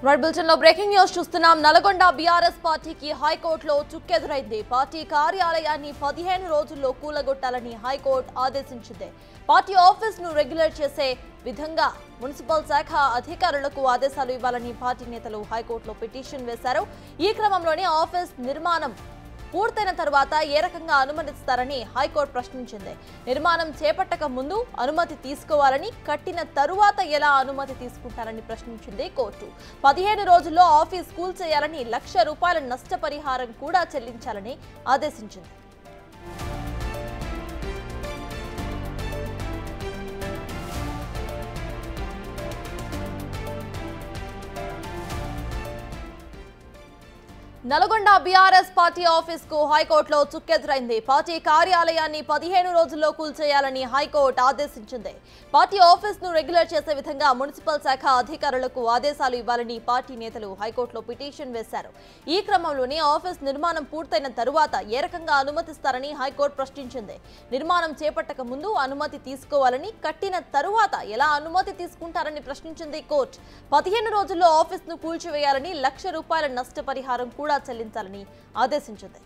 Right bulletin లో breaking news చూస్తున్నాం. Nalgonda BRS పార్టీకి హైకోర్టులో చుక్కెదురైంది. పార్టీ కార్యాలయాన్ని 15 రోజుల్లో కూలగొట్టాలని హైకోర్టు ఆదేశించింది. పార్టీ ఆఫీస్ ను రెగ్యులర్ చేసే విధంగా మున్సిపల్ శాఖ అధికారులకు ఆదేశాలు ఇవ్వాలని పార్టీ నేతలు హైకోర్టులో పిటిషన్ వేశారు. ఈ క్రమంలోనే ఆఫీస్ నిర్మాణం పూర్తయిన తర్వాత ఏ రకంగా అనుమతిస్తారని హైకోర్టు ప్రశ్నించింది. నిర్మాణం చేపట్టక ముందు అనుమతి తీసుకోవాలని, కట్టిన తరువాత ఎలా అనుమతి తీసుకుంటారని ప్రశ్నించింది కోర్టు. 15 రోజుల్లో ఆఫీస్ కూల్చేయాలని, ₹1,00,000 నష్టపరిహారం కూడా చెల్లించాలని ఆదేశించింది. నల్గొండ బీఆర్ఎస్ పార్టీ ఆఫీస్ కు హైకోర్టులో చుక్కెదురైంది. పార్టీ కార్యాలయాన్ని 15 రోజుల్లో కూల్చేయాలని హైకోర్టు ఆదేశించింది. పార్టీ ఆఫీస్ ను రెగ్యులర్ చేసే విధంగా మున్సిపల్ శాఖ అధికారులకు ఆదేశాలు ఇవ్వాలని పార్టీ నేతలు హైకోర్టులో పిటిషన్ వేశారు. ఈ క్రమంలోనే ఆఫీస్ నిర్మాణం పూర్తయిన తరువాత ఏ రకంగా అనుమతిస్తారని హైకోర్టు ప్రశ్నించింది. నిర్మాణం చేపట్టక ముందు అనుమతి తీసుకోవాలని, కట్టిన తరువాత ఎలా అనుమతి తీసుకుంటారని ప్రశ్నించింది కోర్టు. 15 రోజుల్లో ఆఫీస్ ను కూల్చివేయాలని, ₹1,00,000 నష్టపరిహారం కూడా చెల్లించాలని ఆదేశించింది.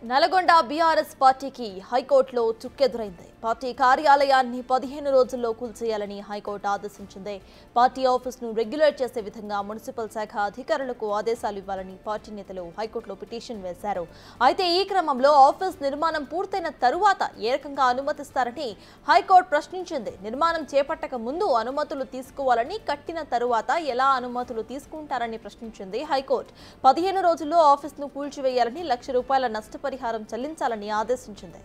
నల్గొండ బీఆర్ఎస్ పార్టీకి హైకోర్టులో చుక్కెదురైంది. పార్టీ కార్యాలయాన్ని 15 రోజుల్లో కూల్చేయాలని హైకోర్టు ఆదేశించింది. పార్టీ ఆఫీస్ ను రెగ్యులర్ చేసే విధంగా మున్సిపల్ శాఖ అధికారులకు ఆదేశాలు ఇవ్వాలని పార్టీ నేతలు హైకోర్టులో పిటిషన్ వేశారు. అయితే ఈ క్రమంలో ఆఫీస్ నిర్మాణం పూర్తయిన తరువాత ఏ రకంగా అనుమతిస్తారని హైకోర్టు ప్రశ్నించింది. నిర్మాణం చేపట్టక ముందు అనుమతులు తీసుకోవాలని, కట్టిన తరువాత ఎలా అనుమతులు తీసుకుంటారని ప్రశ్నించింది హైకోర్టు. 15 రోజుల్లో ఆఫీస్ ను కూల్చివేయాలని, ₹1,00,000 నష్టపరిహారం చెల్లించాలని ఆదేశించింది.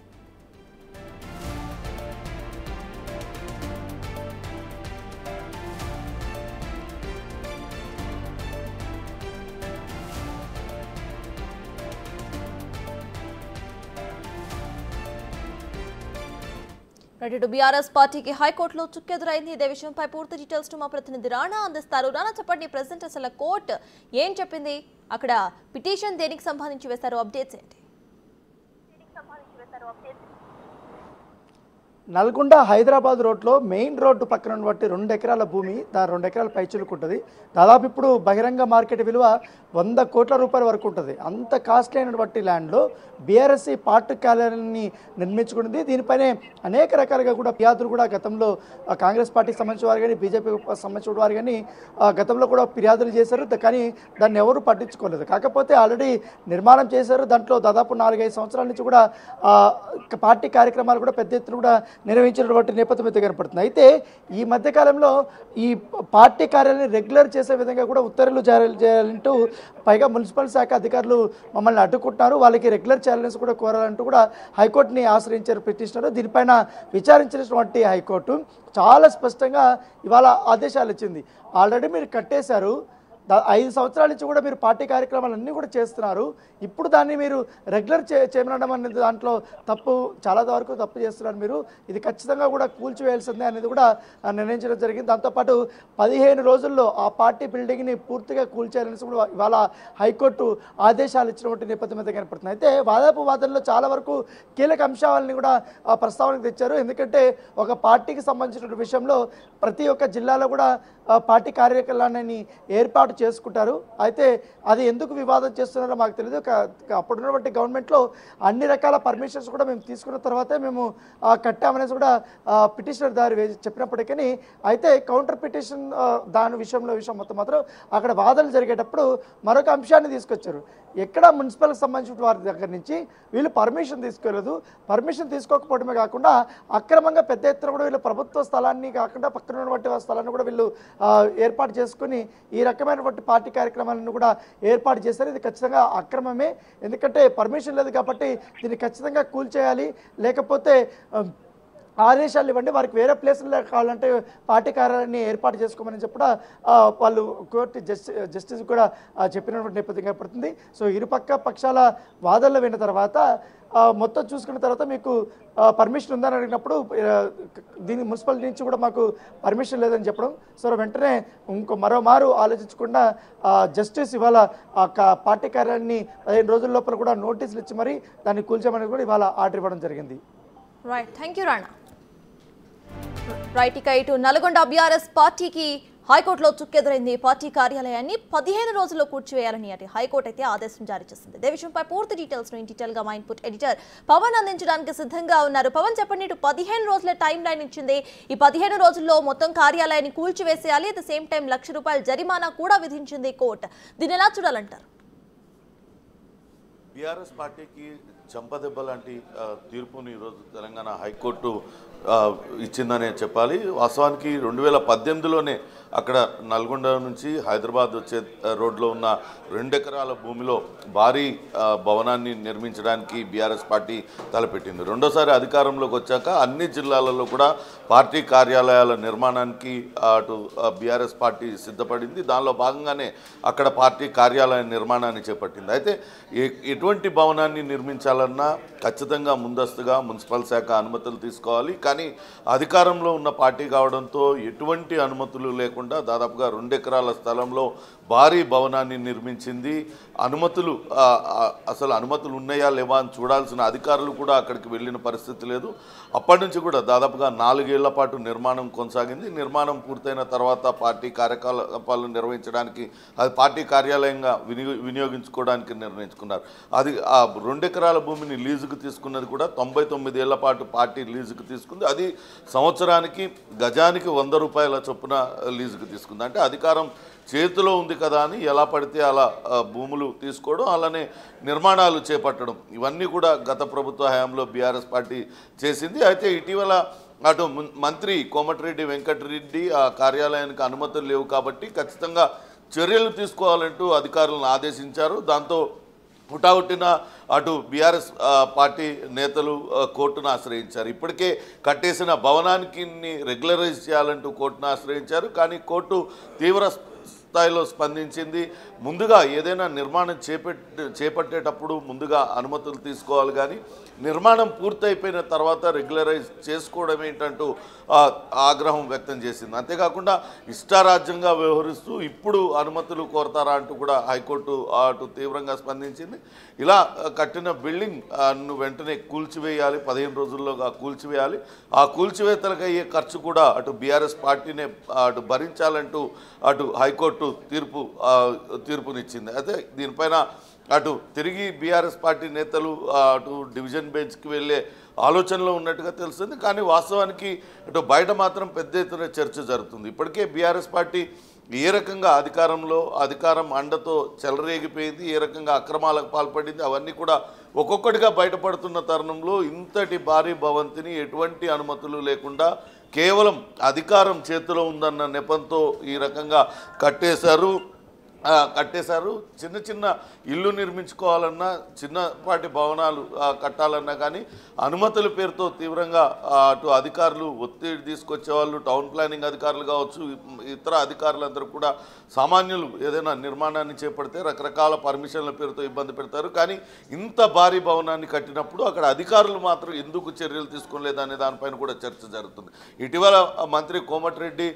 బీఆర్ఎస్ పార్టీకి హైకోర్టులో చుక్కెదురైంది. ఇదే విషయంపై పూర్తి డీటెయిల్స్ మా ప్రతినిధి రాణా అందిస్తారు. రాణా, చెప్పండి, ప్రెసెంట్ అసలు కోర్టు ఏం చెప్పింది? అక్కడ పిటిషన్ దేనికి సంబంధించి వేశారు? అప్డేట్స్ ఏంటి? నల్గొండ హైదరాబాద్ రోడ్లో మెయిన్ రోడ్డు పక్కన ఉన్నటువంటి 2 ఎకరాల భూమి, 2 ఎకరాల పైచులకు ఉంటుంది. దాదాపు ఇప్పుడు బహిరంగ మార్కెట్ విలువ ₹100 కోట్ల వరకు ఉంటుంది. అంత కాస్ట్లీ అయినటువంటి ల్యాండ్లో బీఆర్ఎస్ పార్టీ కార్యాలయాన్ని నిర్మించుకున్నది. దీనిపైనే అనేక రకాలుగా కూడా ఫిర్యాదులు కూడా గతంలో కాంగ్రెస్ పార్టీకి సంబంధించిన వారు కానీ, బీజేపీకి సంబంధించిన వారు కానీ గతంలో కూడా ఫిర్యాదులు చేశారు. కానీ దాన్ని ఎవరు పట్టించుకోలేదు. కాకపోతే ఆల్రెడీ నిర్మాణం చేశారు. దాంట్లో దాదాపు 4-5 సంవత్సరాల నుంచి కూడా పార్టీ కార్యక్రమాలు కూడా పెద్ద ఎత్తున కూడా నిర్వహించినటువంటి నేపథ్యం అయితే కనపడుతుంది. అయితే ఈ మధ్యకాలంలో ఈ పార్టీ కార్యాలయాన్ని రెగ్యులర్ చేసే విధంగా కూడా ఉత్తర్వులు జారీ చేయాలంటూ, పైగా మున్సిపల్ శాఖ అధికారులు మమ్మల్ని అడ్డుకుంటున్నారు, వాళ్ళకి రెగ్యులర్ చేయాలని కూడా కోరాలంటూ కూడా హైకోర్టుని ఆశ్రయించారు పిటిషనర్. దీనిపైన విచారించినటువంటి హైకోర్టు చాలా స్పష్టంగా ఇవాళ ఆదేశాలు ఇచ్చింది. ఆల్రెడీ మీరు కట్టేశారు, 5 సంవత్సరాల నుంచి కూడా మీరు పార్టీ కార్యక్రమాలన్నీ కూడా చేస్తున్నారు. ఇప్పుడు దాన్ని మీరు రెగ్యులర్ చేయమనడం అనేది దాంట్లో తప్పు, చాలా వరకు తప్పు చేస్తున్నారు మీరు. ఇది ఖచ్చితంగా కూడా కూల్చివేయాల్సిందే అనేది కూడా నిర్ణయించడం జరిగింది. దాంతోపాటు 15 రోజుల్లో ఆ పార్టీ బిల్డింగ్ని పూర్తిగా కూల్చేయాలని కూడా ఇవాళ హైకోర్టు ఆదేశాలు ఇచ్చినటువంటి నేపథ్యం అయితే కనపడుతుంది. అయితే వాదనలో చాలా వరకు కీలక అంశాలని కూడా ప్రస్తావనకు తెచ్చారు. ఎందుకంటే ఒక పార్టీకి సంబంధించిన విషయంలో ప్రతి ఒక్క జిల్లాలో కూడా పార్టీ కార్యక్రమాన్ని ఏర్పాటు చేసుకుంటారు. అయితే అది ఎందుకు వివాదం చేస్తున్నారో మాకు తెలియదు. అప్పుడున్నటువంటి గవర్నమెంట్లో అన్ని రకాల పర్మిషన్స్ కూడా మేము తీసుకున్న తర్వాతే మేము కట్టామనేసి కూడా పిటిషనర్ దారి చెప్పినప్పటికీ, అయితే కౌంటర్ పిటిషన్ దాని విషయం మొత్తం మాత్రం అక్కడ వాదనలు జరిగేటప్పుడు మరొక అంశాన్ని తీసుకొచ్చారు. ఎక్కడ మున్సిపల్కి సంబంధించిన వారి దగ్గర నుంచి వీళ్ళు పర్మిషన్ తీసుకోలేదు. పర్మిషన్ తీసుకోకపోవడమే కాకుండా అక్రమంగా పెద్ద ఎత్తున కూడా వీళ్ళు ప్రభుత్వ స్థలాన్ని కాకుండా పక్కన ఉన్నటువంటి స్థలాన్ని కూడా వీళ్ళు ఏర్పాటు చేసుకుని ఈ రకమైనటువంటి పార్టీ కార్యక్రమాలను కూడా ఏర్పాటు చేశారు. ఇది ఖచ్చితంగా అక్రమమే. ఎందుకంటే పర్మిషన్ లేదు కాబట్టి దీన్ని ఖచ్చితంగా కూల్చేయాలి, లేకపోతే ఆదేశాలు ఇవ్వండి, వారికి వేరే ప్లేస్లో కావాలంటే పార్టీ కార్యాలయాన్ని ఏర్పాటు చేసుకోమని చెప్పి వాళ్ళు కోర్టు జస్టిస్ కూడా చెప్పినటువంటి నేపథ్యం ఏర్పడుతుంది. సో ఇరుపక్క పక్షాల వాదనలు విన్న తర్వాత మొత్తం చూసుకున్న తర్వాత మీకు పర్మిషన్ ఉందని అడిగినప్పుడు దీని మున్సిపాలిటీ నుంచి కూడా మాకు పర్మిషన్ లేదని చెప్పడం. సో వెంటనే మరోమారు ఆలోచించకుండా జస్టిస్ ఇవాళ పార్టీ కార్యాలయాన్ని 15 రోజుల లోపల కూడా నోటీసులు ఇచ్చి మరి దాన్ని కూల్చామని కూడా ఇవాళ ఆర్డర్ ఇవ్వడం జరిగింది. Right, thank you Rana. Right, ఇక ఇటు నల్గొండ బీఆర్ఎస్ పార్టీకి హైకోర్టులో చుక్కెదురైంది. పార్టీ కార్యాలయాన్ని 15 రోజుల్లో కూర్చివేయాలని అటు హైకోర్టు అయితే ఆదేశం జారీ చేసింది. ఇదే విషయంపై పూర్తి డీటెయిల్స్ ను డీటెయిల్ గా మా ఇన్పుట్ ఎడిటర్ పవన్ అందించడానికి సిద్ధంగా ఉన్నారు. పవన్, చెప్పండి, ఇటు 15 రోజుల టైం లైన్ ఇచ్చింది. ఈ 15 రోజుల్లో మొత్తం కార్యాలయాన్ని కూల్చివేసేయాలి. అట్ ద సేమ్ టైం ₹1,00,000 జరిమానా కూడా విధించింది కోర్టు. దీన్ని ఎలా చూడాలంటారు? బీఆర్ఎస్ పార్టీకి చంపదెబ్బ లాంటి తీర్పుని ఈరోజు తెలంగాణ హైకోర్టు ఇచ్చిందనే చెప్పాలి. వాస్తవానికి 2018లోనే అక్కడ నల్గొండ నుంచి హైదరాబాద్ వచ్చే రోడ్లో ఉన్న 2 ఎకరాల భూమిలో భారీ భవనాన్ని నిర్మించడానికి బీఆర్ఎస్ పార్టీ తలపెట్టింది. రెండోసారి అధికారంలోకి వచ్చాక అన్ని జిల్లాలలో కూడా పార్టీ కార్యాలయాల నిర్మాణానికి అటు బీఆర్ఎస్ పార్టీ సిద్ధపడింది. దానిలో భాగంగానే అక్కడ పార్టీ కార్యాలయ నిర్మాణాన్ని చేపట్టింది. అయితే ఎటువంటి భవనాన్ని నిర్మించాలన్నా ఖచ్చితంగా ముందస్తుగా మున్సిపల్ శాఖ అనుమతులు తీసుకోవాలి. కానీ అధికారంలో ఉన్న పార్టీ కావడంతో ఎటువంటి అనుమతులు లేకుండా దాదాపుగా 2 ఎకరాల స్థలంలో భారీ భవనాన్ని నిర్మించింది. అసలు అనుమతులు ఉన్నాయా లేవా అని చూడాల్సిన అధికారులు కూడా అక్కడికి వెళ్ళిన పరిస్థితి లేదు. అప్పటి నుంచి కూడా దాదాపుగా 4 ఏళ్ల పాటు నిర్మాణం కొనసాగింది. నిర్మాణం పూర్తయిన తర్వాత పార్టీ కార్యకలాపాలను నిర్వహించడానికి అది పార్టీ కార్యాలయంగా వినియోగించుకోవడానికి నిర్ణయించుకున్నారు. అది ఆ 2 ఎకరాల భూమిని లీజుకు తీసుకున్నది కూడా 99 ఏళ్ల పాటు పార్టీ లీజుకు తీసుకుంది. అది సంవత్సరానికి గజానికి ₹100 చొప్పున లీజుకు తీసుకుంది. అంటే అధికారం చేతిలో ఉంది కదా అని ఎలా పడితే అలా భూములు తీసుకోవడం, అలానే నిర్మాణాలు చేపట్టడం, ఇవన్నీ కూడా గత ప్రభుత్వ హయాంలో బీఆర్ఎస్ పార్టీ చేసింది. అయితే ఇటీవల అటు మంత్రి కోమటిరెడ్డి వెంకటరెడ్డి ఆ కార్యాలయానికి అనుమతులు లేవు కాబట్టి ఖచ్చితంగా చర్యలు తీసుకోవాలంటూ అధికారులను ఆదేశించారు. దాంతో హుటాహుట్టిన అటు బీఆర్ఎస్ పార్టీ నేతలు కోర్టును ఆశ్రయించారు. ఇప్పటికే కట్టేసిన భవనానికి రెగ్యులరైజ్ చేయాలంటూ కోర్టును ఆశ్రయించారు. కానీ కోర్టు తీవ్ర స్థాయిలో స్పందించింది. ముందుగా ఏదైనా నిర్మాణం చేపట్టేటప్పుడు ముందుగా అనుమతులు తీసుకోవాలి, కానీ నిర్మాణం పూర్తయిపోయిన తర్వాత రెగ్యులరైజ్ చేసుకోవడం ఏంటంటూ ఆగ్రహం వ్యక్తం చేసింది. అంతేకాకుండా ఇష్టారాజ్యంగా వ్యవహరిస్తూ ఇప్పుడు అనుమతులు కోరతారా అంటూ కూడా హైకోర్టు అటు తీవ్రంగా స్పందించింది. ఇలా కట్టిన బిల్డింగ్ వెంటనే కూల్చివేయాలి, 15 రోజుల్లోగా కూల్చివేయాలి. ఆ కూల్చివేతలకు అయ్యే ఖర్చు కూడా అటు బీఆర్ఎస్ పార్టీనే అటు భరించాలంటూ అటు హైకోర్టు తీర్పునిచ్చింది. అయితే దీనిపైన అటు తిరిగి బీఆర్ఎస్ పార్టీ నేతలు అటు డివిజన్ బెంచ్కి వెళ్ళే ఆలోచనలో ఉన్నట్టుగా తెలుస్తుంది. కానీ వాస్తవానికి అటు బయట మాత్రం పెద్ద ఎత్తున చర్చ జరుగుతుంది. ఇప్పటికే బీఆర్ఎస్ పార్టీ ఏ రకంగా అధికారం అండతో చెలరేగిపోయింది, ఏ రకంగా అక్రమాలకు పాల్పడింది, అవన్నీ కూడా ఒక్కొక్కటిగా బయటపడుతున్న తరుణంలో ఇంతటి భారీ భవంతిని ఎటువంటి అనుమతులు లేకుండా కేవలం అధికారం చేతిలో ఉందన్న నెపంతో ఈ రకంగా కట్టేశారు. చిన్న చిన్న ఇల్లు నిర్మించుకోవాలన్నా, చిన్నపాటి భవనాలు కట్టాలన్నా కానీ అనుమతుల పేరుతో తీవ్రంగా అటు అధికారులు ఒత్తిడి తీసుకొచ్చేవాళ్ళు, టౌన్ ప్లానింగ్ అధికారులు కావచ్చు, ఇతర అధికారులందరూ కూడా సామాన్యులు ఏదైనా నిర్మాణాన్ని చేపడితే రకరకాల పర్మిషన్ల పేరుతో ఇబ్బంది పెడతారు. కానీ ఇంత భారీ భవనాన్ని కట్టినప్పుడు అక్కడ అధికారులు మాత్రం ఎందుకు చర్యలు తీసుకోలేదనే దానిపైన కూడా చర్చ జరుగుతుంది. ఇటీవల మంత్రి కోమటిరెడ్డి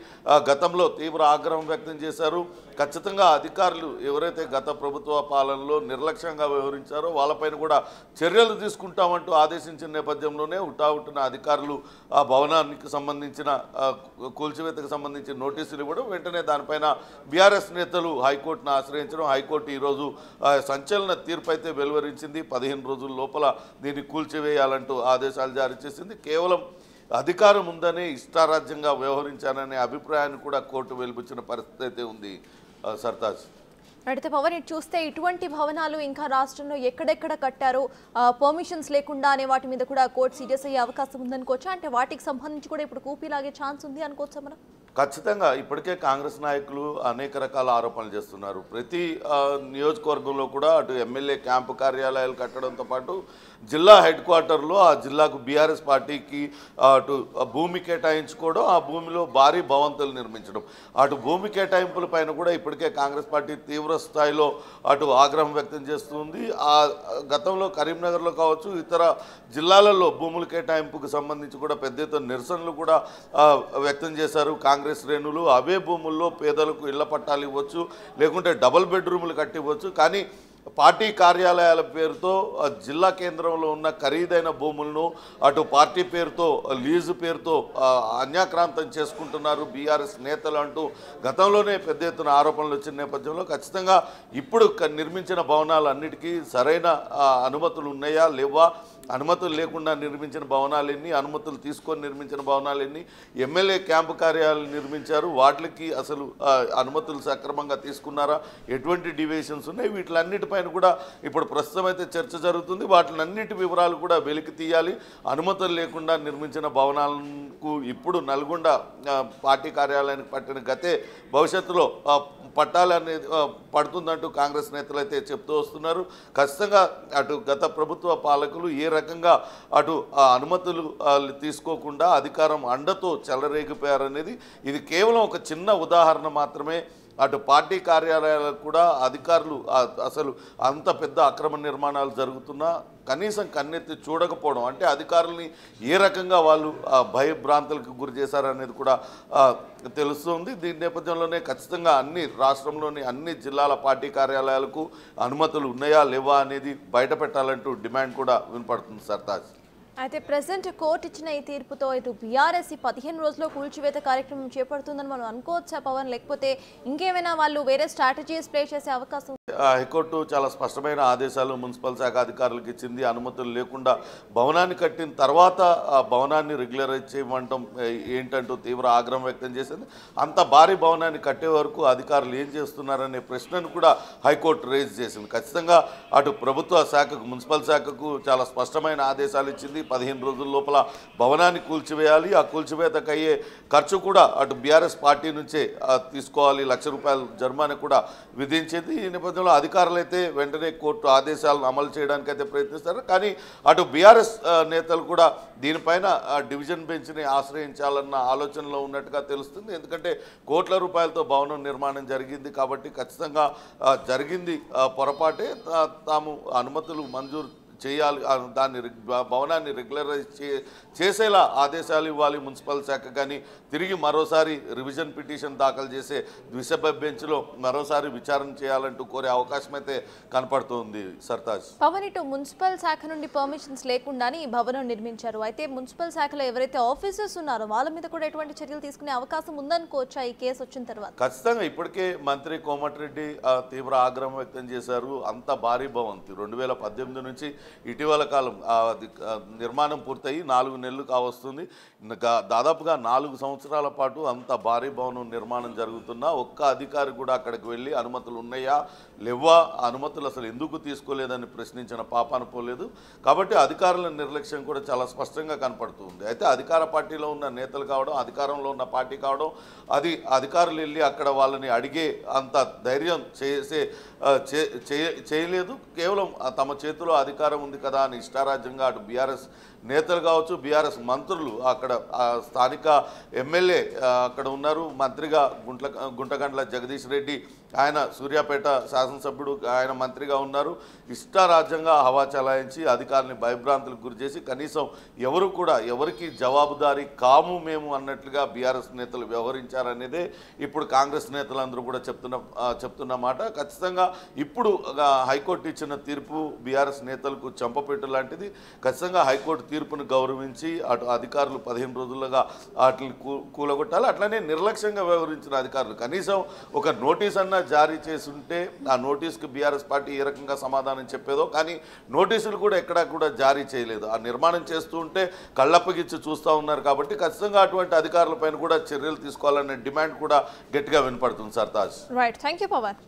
గతంలో తీవ్ర ఆగ్రహం వ్యక్తం చేశారు. ఖచ్చితంగా అధికారులు ఎవరైతే గత ప్రభుత్వ పాలనలో నిర్లక్ష్యంగా వ్యవహరించారో వాళ్ళపైన కూడా చర్యలు తీసుకుంటామంటూ ఆదేశించిన నేపథ్యంలోనే హుటాహుటిన అధికారులు ఆ భవనానికి సంబంధించిన కూల్చివేతకు సంబంధించిన నోటీసులు ఇవ్వడం, వెంటనే దానిపైన బీఆర్ఎస్ నేతలు హైకోర్టును ఆశ్రయించడం. హైకోర్టు ఈరోజు సంచలన తీర్పు అయితే వెలువరించింది. 15 రోజుల లోపల దీన్ని కూల్చివేయాలంటూ ఆదేశాలు జారీ చేసింది. కేవలం అధికారం ఉందనే ఇష్టారాజ్యంగా వ్యవహరించాననే అభిప్రాయాన్ని కూడా కోర్టు వెలిబుచ్చిన పరిస్థితి అయితే ఉంది. సర్తాజ్, అయితే పవన్, ఇటు చూస్తే ఇటువంటి భవనాలు ఇంకా రాష్ట్రంలో ఎక్కడెక్కడ కట్టారో పర్మిషన్స్ లేకుండా అనే వాటి మీద కూడా కోర్టు సీరియస్ అయ్యే అవకాశం ఉందనుకోవచ్చా? అంటే వాటికి సంబంధించి కూడా ఇప్పుడు కూపీలాగే ఛాన్స్ ఉంది అనుకోవచ్చా మనం? ఖచ్చితంగా ఇప్పటికే కాంగ్రెస్ నాయకులు అనేక రకాల ఆరోపణలు చేస్తున్నారు. ప్రతి నియోజకవర్గంలో కూడా అటు ఎమ్మెల్యే క్యాంపు కార్యాలయాలు కట్టడంతో పాటు జిల్లా హెడ్ క్వార్టర్లో ఆ జిల్లాకు బీఆర్ఎస్ పార్టీకి అటు భూమి కేటాయించుకోవడం, ఆ భూమిలో భారీ భవంతులు నిర్మించడం, అటు భూమి కేటాయింపుల పైన కూడా ఇప్పటికే కాంగ్రెస్ పార్టీ తీవ్ర స్థాయిలో అటు ఆగ్రహం వ్యక్తం చేస్తుంది. ఆ గతంలో కరీంనగర్లో కావచ్చు, ఇతర జిల్లాలలో భూముల కేటాయింపుకు సంబంధించి కూడా పెద్ద ఎత్తున నిరసనలు కూడా వ్యక్తం చేశారు కాంగ్రెస్ శ్రేణులు. అవే భూముల్లో పేదలకు ఇళ్ల పట్టాలు ఇవ్వచ్చు, లేకుంటే డబుల్ బెడ్రూములు కట్టివ్వచ్చు. కానీ పార్టీ కార్యాలయాల పేరుతో జిల్లా కేంద్రంలో ఉన్న ఖరీదైన భూములను అటు పార్టీ పేరుతో లీజు పేరుతో అన్యాక్రాంతం చేసుకుంటున్నారు బీఆర్ఎస్ నేతలు అంటూ గతంలోనే పెద్ద ఎత్తున ఆరోపణలు వచ్చిన నేపథ్యంలో ఖచ్చితంగా ఇప్పుడు నిర్మించిన భవనాలన్నిటికీ సరైన అనుమతులు ఉన్నాయా లేవా, అనుమతులు లేకుండా నిర్మించిన భవనాలు ఎన్ని, అనుమతులు తీసుకొని నిర్మించిన భవనాలు ఎన్ని, ఎమ్మెల్యే క్యాంపు కార్యాలయాలు నిర్మించారు, వాటికి అసలు అనుమతులు సక్రమంగా తీసుకున్నారా, ఎటువంటి డివియేషన్స్ ఉన్నాయి, వీటిలన్నిటిపైన కూడా ఇప్పుడు ప్రస్తుతం అయితే చర్చ జరుగుతుంది. వాటిలన్నిటి వివరాలు కూడా వెలికి తీయాలి. అనుమతులు లేకుండా నిర్మించిన భవనాలకు ఇప్పుడు నల్గొండ పార్టీ కార్యాలయానికి పట్టిన గతే భవిష్యత్తులో పట్టాలనేది పడుతుందంటూ కాంగ్రెస్ నేతలు అయితే చెప్తూ వస్తున్నారు. ఖచ్చితంగా అటు గత ప్రభుత్వ పాలకులు ఏ రకంగా అటు అనుమతులు తీసుకోకుండా అధికారం అండతో చెలరేగిపోయారనేది ఇది కేవలం ఒక చిన్న ఉదాహరణ మాత్రమే. అటు పార్టీ కార్యాలయాలకు కూడా అధికారులు అసలు అంత పెద్ద అక్రమ నిర్మాణాలు జరుగుతున్నా కనీసం కన్నెత్తి చూడకపోవడం, అంటే అధికారుల్ని ఏ రకంగా వాళ్ళు భయభ్రాంతులకు గురి చేశారనేది కూడా తెలుస్తుంది. దీని నేపథ్యంలోనే ఖచ్చితంగా రాష్ట్రంలోని అన్ని జిల్లాల పార్టీ కార్యాలయాలకు అనుమతులు ఉన్నాయా లేవా అనేది బయట పెట్టాలంటూ డిమాండ్ కూడా వినపడుతుంది. సర్తాజ్, అయితే ప్రెసెంట్ కోర్టు ఇచ్చిన ఈ తీర్పుతో ఇటు బీఆర్ఎస్ 15 రోజుల్లో కూల్చివేత కార్యక్రమం చేపడుతుందని మనం అనుకోవచ్చా పవన్, లేకపోతే ఇంకేమైనా వాళ్ళు వేరే స్ట్రాటజీస్ ప్లే చేసే అవకాశం? హైకోర్టు చాలా స్పష్టమైన ఆదేశాలు మున్సిపల్ శాఖ అధికారులకు ఇచ్చింది. అనుమతులు లేకుండా భవనాన్ని కట్టిన తర్వాత ఆ భవనాన్ని రెగ్యులరైజ్ చేయమంటాం ఏంటంటూ తీవ్ర ఆగ్రహం వ్యక్తం చేసింది. అంత భారీ భవనాన్ని కట్టే వరకు అధికారులు ఏం చేస్తున్నారనే ప్రశ్నను కూడా హైకోర్టు రేజ్ చేసింది. ఖచ్చితంగా అటు ప్రభుత్వ శాఖకు, మున్సిపల్ శాఖకు చాలా స్పష్టమైన ఆదేశాలు ఇచ్చింది. 15 రోజుల లోపల భవనాన్ని కూల్చివేయాలి. ఆ కూల్చివేతకు అయ్యే ఖర్చు కూడా అటు బీఆర్ఎస్ పార్టీ నుంచే తీసుకోవాలి. ₹1,00,000 జరిమానా కూడా విధించేది. ఈ నేపథ్యంలో అధికారులు అయితే వెంటనే కోర్టు ఆదేశాలను అమలు చేయడానికి అయితే ప్రయత్నిస్తారు. కానీ అటు బీఆర్ఎస్ నేతలు కూడా దీనిపైన డివిజన్ బెంచ్ని ఆశ్రయించాలన్న ఆలోచనలో ఉన్నట్టుగా తెలుస్తుంది. ఎందుకంటే కోట్ల రూపాయలతో భవనం నిర్మాణం జరిగింది కాబట్టి ఖచ్చితంగా జరిగింది పొరపాటే. తాము అనుమతులు మంజూరు చేయాలి, దాన్ని భవనాన్ని రెగ్యులరైజ్ చేసేలా ఆదేశాలు ఇవ్వాలి మున్సిపల్ శాఖ. కానీ తిరిగి మరోసారి రివిజన్ పిటిషన్ దాఖలు చేసే ద్విసభ్య బెంచ్లో మరోసారి విచారణ చేయాలంటూ కోరే అవకాశం అయితే కనపడుతుంది. సర్తాజ్, పవన్, ఇటు మున్సిపల్ శాఖ నుండి పర్మిషన్స్ లేకుండానే ఈ భవనం నిర్మించారు. అయితే మున్సిపల్ శాఖలో ఎవరైతే ఆఫీసర్స్ ఉన్నారో వాళ్ళ మీద కూడా ఎటువంటి చర్యలు తీసుకునే అవకాశం ఉందనుకోవచ్చా ఈ కేసు వచ్చిన తర్వాత? ఖచ్చితంగా ఇప్పటికే మంత్రి కోమటిరెడ్డి తీవ్ర ఆగ్రహం వ్యక్తం చేశారు. అంత భారీ భవంతి 2018 నుంచి ఇటీవల కాలం నిర్మాణం పూర్తయి 4 నెలలు కావస్తుంది. దాదాపుగా 4 సంవత్సరాల పాటు అంత భారీ భవనం నిర్మాణం జరుగుతున్నా ఒక్క అధికారి కూడా అక్కడికి వెళ్ళి అనుమతులు ఉన్నాయా లేవా, అనుమతులు అసలు ఎందుకు తీసుకోలేదని ప్రశ్నించిన పాపాన పోలేదు. కాబట్టి అధికారుల నిర్లక్ష్యం కూడా చాలా స్పష్టంగా కనపడుతుంది. అయితే అధికార పార్టీలో ఉన్న నేతలు కావడం, అధికారంలో ఉన్న పార్టీ కావడం, అది అధికారులు వెళ్ళి అక్కడ వాళ్ళని అడిగే అంత ధైర్యం చేయలేదు. కేవలం తమ చేతిలో అధికారం ఉంది కదా అని ఇష్టారాజ్యంగా అటు బీఆర్ఎస్ నేతలు కావచ్చు, బీఆర్ఎస్ మంత్రులు, అక్కడ స్థానిక ఎమ్మెల్యే అక్కడ ఉన్నారు, మంత్రిగా గుంటగండ్ల జగదీష్ రెడ్డి, ఆయన సూర్యాపేట శాసనసభ్యుడు, ఆయన మంత్రిగా ఉన్నారు. ఇష్టారాజ్యంగా హవా చలాయించి అధికారులని భయభ్రాంతులకు గురి చేసి కనీసం ఎవరు కూడా ఎవరికి జవాబుదారీ కాము మేము అన్నట్లుగా బీఆర్ఎస్ నేతలు వ్యవహరించారనేదే ఇప్పుడు కాంగ్రెస్ నేతలందరూ కూడా చెప్తున్న మాట. ఖచ్చితంగా ఇప్పుడు హైకోర్టు ఇచ్చిన తీర్పు బీఆర్ఎస్ నేతలకు చెంపపెట్టు లాంటిది. ఖచ్చితంగా హైకోర్టు తీర్పును గౌరవించి అటు అధికారులు 15 రోజులుగా వాటిని కూలగొట్టాలి. అట్లనే నిర్లక్ష్యంగా వ్యవహరించిన అధికారులు కనీసం ఒక నోటీస్ అన్నా జారీ చేసి ఉంటే ఆ నోటీస్కి బీఆర్ఎస్ పార్టీ ఏ రకంగా సమాధానం చెప్పేదో, కానీ నోటీసులు కూడా ఎక్కడా కూడా జారీ చేయలేదు. ఆ నిర్మాణం చేస్తూ ఉంటే కళ్ళప్పగిచ్చి చూస్తూ ఉన్నారు. కాబట్టి ఖచ్చితంగా అటువంటి అధికారులపైన కూడా చర్యలు తీసుకోవాలనే డిమాండ్ కూడా గట్టిగా వినపడుతుంది. Sartaj, right, thank you Pawan.